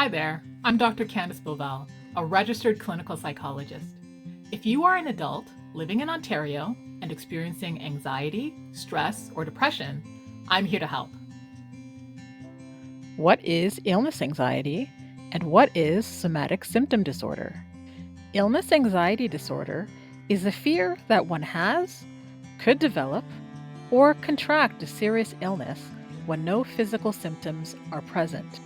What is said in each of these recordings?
Hi there, I'm Dr. Candice Bovell, a registered clinical psychologist. If you are an adult living in Ontario and experiencing anxiety, stress, or depression, I'm here to help. What is illness anxiety and what is somatic symptom disorder? Illness anxiety disorder is a fear that one has, could develop, or contract a serious illness when no physical symptoms are present.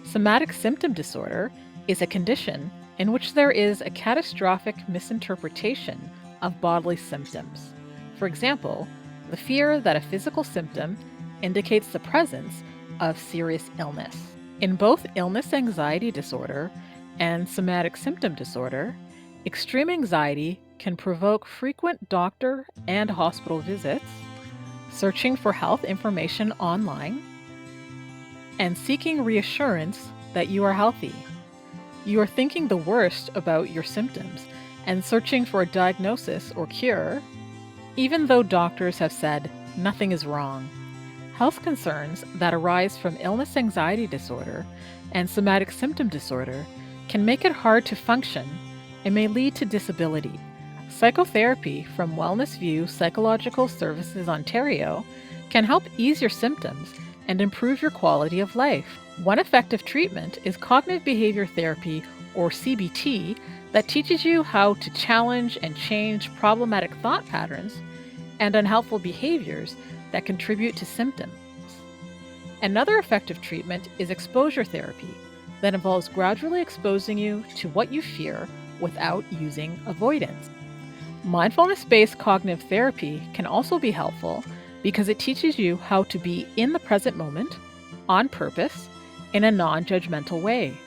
Somatic symptom disorder is a condition in which there is a catastrophic misinterpretation of bodily symptoms. For example, the fear that a physical symptom indicates the presence of serious illness. In both illness anxiety disorder and somatic symptom disorder, extreme anxiety can provoke frequent doctor and hospital visits, searching for health information online, and seeking reassurance that you are healthy. You are thinking the worst about your symptoms and searching for a diagnosis or cure, even though doctors have said nothing is wrong. Health concerns that arise from illness anxiety disorder and somatic symptom disorder can make it hard to function and may lead to disability. Psychotherapy from Wellness View Psychological Services Ontario can help ease your symptoms and improve your quality of life. One effective treatment is cognitive behavior therapy, or CBT, that teaches you how to challenge and change problematic thought patterns and unhelpful behaviors that contribute to symptoms. Another effective treatment is exposure therapy that involves gradually exposing you to what you fear without using avoidance. Mindfulness-based cognitive therapy can also be helpful because it teaches you how to be in the present moment, on purpose, in a non-judgmental way.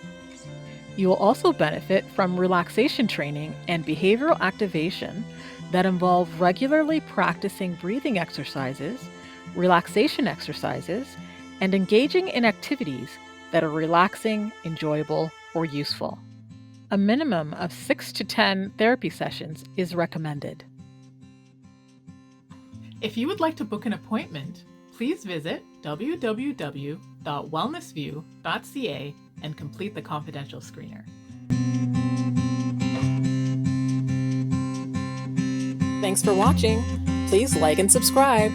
You will also benefit from relaxation training and behavioral activation that involve regularly practicing breathing exercises, relaxation exercises, and engaging in activities that are relaxing, enjoyable, or useful. A minimum of 6 to 10 therapy sessions is recommended. If you would like to book an appointment, please visit www.wellnessview.ca and complete the confidential screener. Thanks for watching. Please like and subscribe.